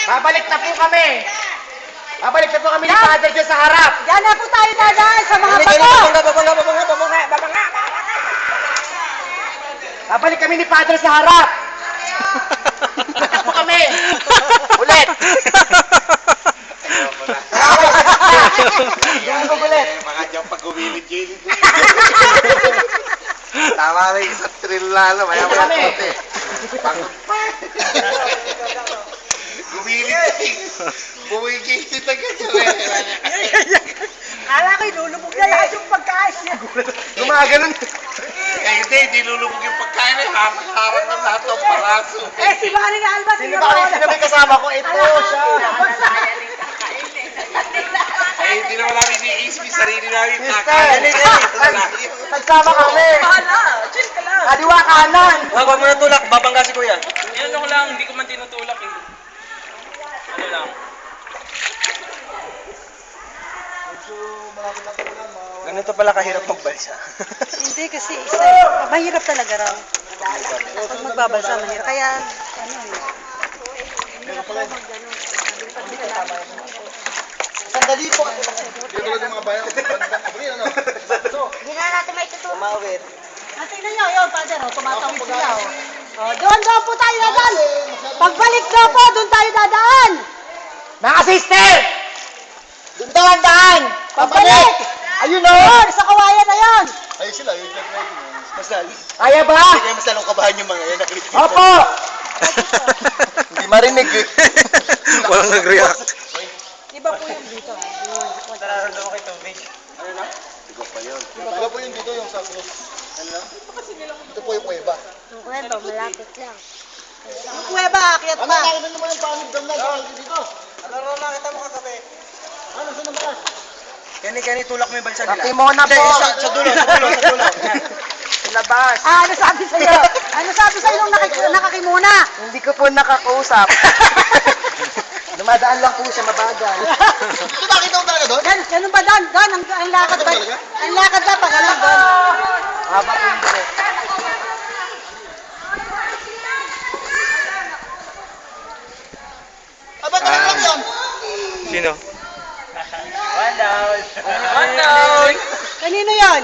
Babalik na po kami. Babalik na po kami ni Father dyan sa harap. Yan na po tayo dadaan sa mga bato. Babanga. Babalik kami ni Father sa harap. Babalik po kami. Ulit. Ulit. Mga dyan pag-gumilid-gilid. Tama na yung isang thrill lalo. Maya Kami. Gumilid. Bumigilid na ganyan. Kala ko ilulubog na lahat yung pagkain niya. Gumaganon. Hindi lulubog yung pagkain. Harap ng lahat ng paraso. Si Maring Alba, Sino may kasama ko? Ito siya. Hindi naman namin iniisip yung sarili namin. Nagsama kami. chill ka lang. Kaliwa kanan. Wag mo na tulak, babangga si kuya. Ano ko lang, hindi ko man tinutulak eh. Ano lang. Ganito pala kahirap magbalsa. Hindi kasi mahirap talaga raw. Pag magbabalsa, mahirap. Kaya, Sandali po. Hindi na natin may tutulong. Mawit. Tingnan nyo, yun, Father, tumatawid sila. Doon po tayo dadaan. Pagbalik daw po, doon tayo dadaan. Mga sister! Doon daw ang daan! Pagbalik! Ayun o! Doon, sa kawayan na yun. Ayun sila, yung masal. Kaya ba? Kaya mas lalong kabahan yung mga yan. Opo! Hindi marinig eh. Walang nag-react. Iba po yung dito. Nararamdaman ko ito, Vic. Iba po yun dito yung sa cross. Ano? Ito po yung kuweba. Yung kwento, malapit lang. Yung kuweba, akyat pa. Nakakita naman yung pangit dam na dito. Ano nakita mo kagabi? Ano sa nabakas? Kani tulak mo yung balsa nila. Timona po! Sa dulo. Sa labas. Ano sabi sa'yo? Ano sabi sa'yo nung nakakimuna? Hindi ko po nakakausap. Dumadaan lang po siya mabagal. Ito nakita mo talaga doon? Ganun ba Dan? Dan, ang lakad ba? Ang lakad ba pag ganun Dan? Haba po yung direct. Aba, talaga lang yan. Sino? One down! Kanino yon?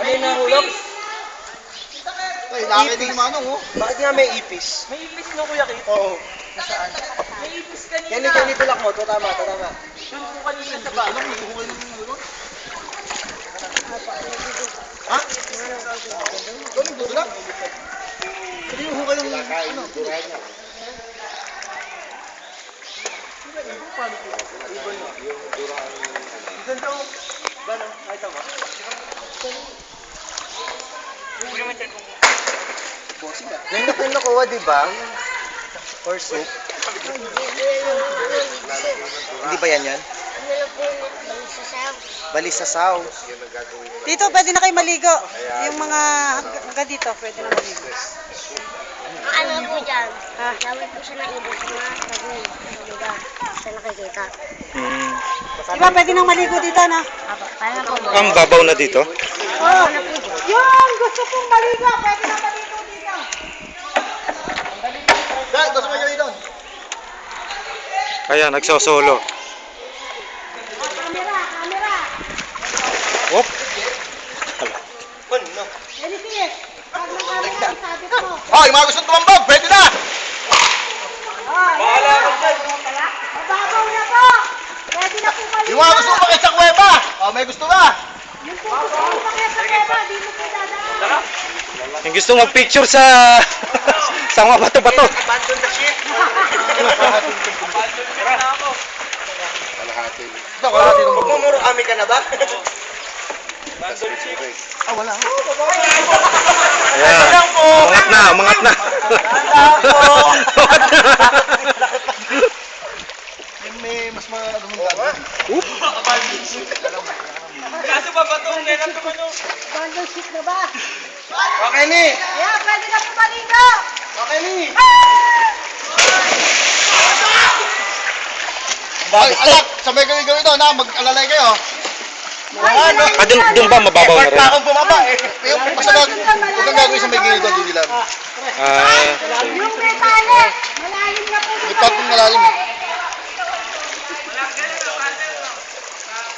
Ano yung nahulog? Ay, nakita yung manong oh. Bakit nga may ipis? May ibis no kuya Kit? Oo. May ibis kanina. Kani tulak mo, to tama. Doon po kanina sa ba? Alam mo, ihuhukay ng ano? Ha? Doon yung dudulak? Hindi yung hukay ng ano? Yung nakuha, di ba? Or soup? Hindi ba yan? Balisasaw. Dito, pwede na kayo maligo. Yung mga hanggang dito, pwede na maligo. Ang ano po dyan, lawin po siya ng ibon sa mga sabi. Sa nakikita. Diba, pwede nang maligo dito, no? Paano po? Ang babaw na dito? Oo. Yung gusto kong maligo, pwede nang maligo dito. Dahil, gusto mo yun doon. Ayan, nagsosolo. Camera. Op! Elifis, pag nakamera ang sabi ko. Oh, yung mga gustong tumambog, pwede na! Bahala ka dyan. Mababaw na po. Pwede na po maligo. Yung mga gustong pakit sa kuweba! Oh, may gusto na! Yung po gusto kong makita sa peba, di mo po dadaan. Yung gusto mag-picture sa mga bato-bato. Abandon the ship! Kalahati. Ito, kalahati ng bumbo. Mumuro kami ka na ba? Ah, wala. Ayan. Umangat na. May mas madumundaan. Kaso ba batong na lang naman yung... Bundle sheet na ba? Okay ni! Yeah, pwede na po maligo. Okay ni! Ay, alak! Sabay kayo gawin ito, na mag-alalay kayo. Doon ba mababaw na Effort rin? pa akong bumaba eh. Yung basta huwag kang gagawin sa may gilid doon, hindi lang. Ah, Yung may tali, malalim na po. May patong malalim eh.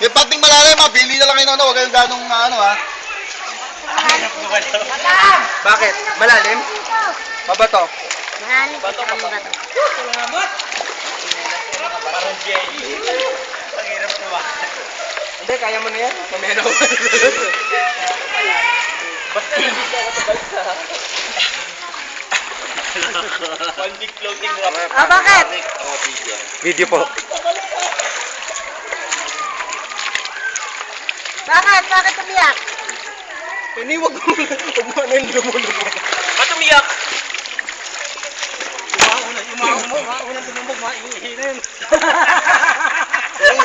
May pating malalim ha. Bili na lang kayo na. Huwag kayong ganong ano ha. Bakit? Malalim? Mabato? Mahalit ko ang bato. Parang jelly. Ang hirap naman. Hindi, kaya mo na yan. Mamaya na ako. Basta nandito ako sa balsa. One big floating rock. Ah, bakit? Video po. Bakit? Bakit umiyak? Hindi, wag mo na yung lumulubog. Ba't umiyak?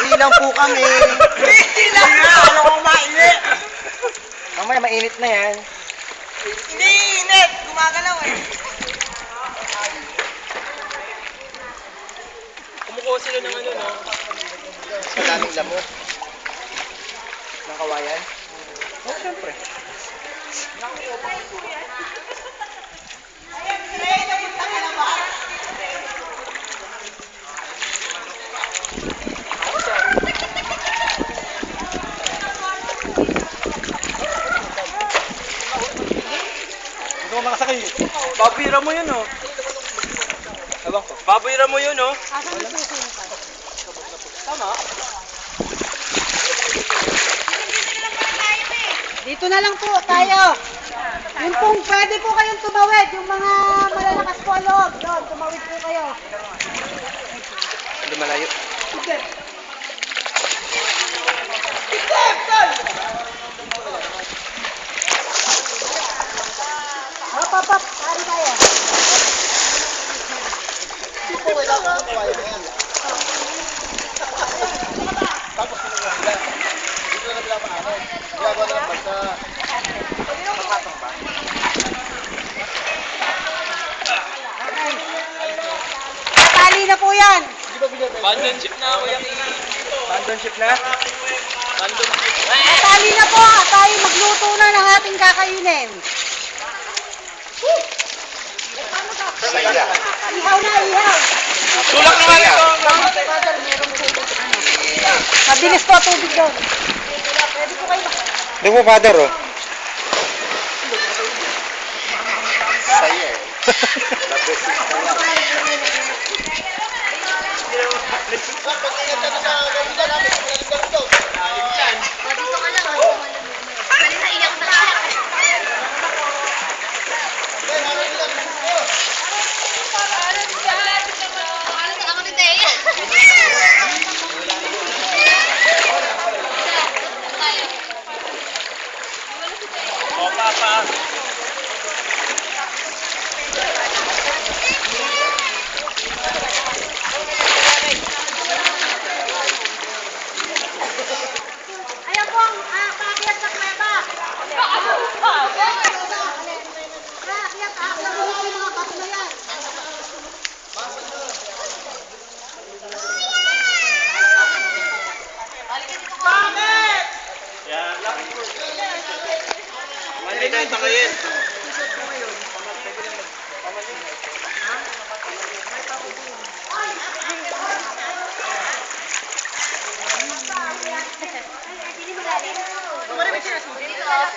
Ilang po kami. Ilang na! Ano kong mainit? Mamaya mainit na yan. Hindi init! Gumagalaw eh. Kumukuha sila ng ano, no? Madaming lamok. Ng kawayan. Oh, syempre. Ito ang makasakay. Babira mo yun, oh. Ewan ko. Babira mo yun, oh. Asan yung susi mo pa? Tama. Dito na lang po tayo. Yung pong pwede po kayong tumawid. Yung mga malalakas po loob. Doon, tumawid po kayo. Hindi malayo. Hop, hop, hop. Hari tayo. Hindi po kailangan ng kawayan na yan. Tapos sinunod. Dito na pinapaanan. Ginagawa na lang basta. Natali na po yan. Abandon ship na ako yung Abandon ship na. Abandon ship. Natali na po. Tayo magluto na ng ating kakainin. Saya. Ihaw na, ihaw. Tulak naman ito. Mabilis po tubig doon. Pwede po kayo. Hindi mo, father, oh. Saya. Dito ka lang. Kanina iyak na iyak. Ako din tayo. O, papa. Ayan po ang paakyat sa kuweba. Paakyat, aakla mo yung mga bus na yan. Mali tayo takayin.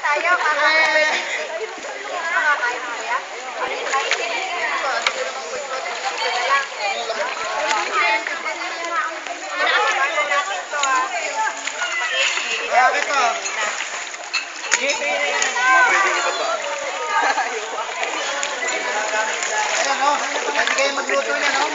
Tayo, Bakit po? Ayan o. Pwede kayo magluto niya, no?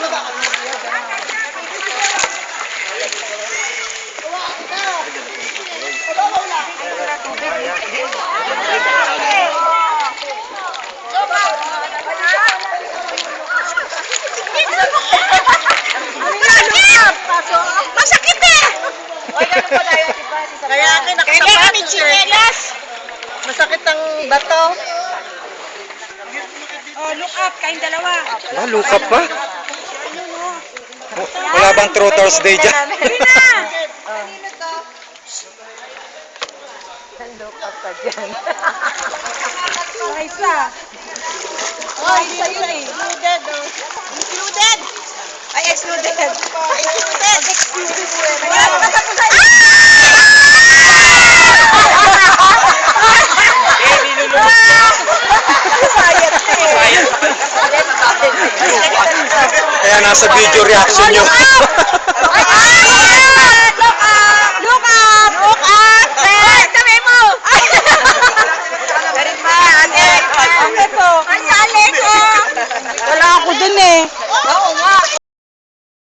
Masakit eh! Kaya akin nakatapat. Masakit ang bato. Oh, look up, kayong dalawa. Ah, look up pa? Wala bang True Thursday dyan? Hindi na! Look up ka dyan. Nice ah. Oh, sa'yo eh. Included oh. Included? Ay, excluded. Excluded. Excluded. Wala pa katapusan. Ah! nasa video reaction nyo. Ay,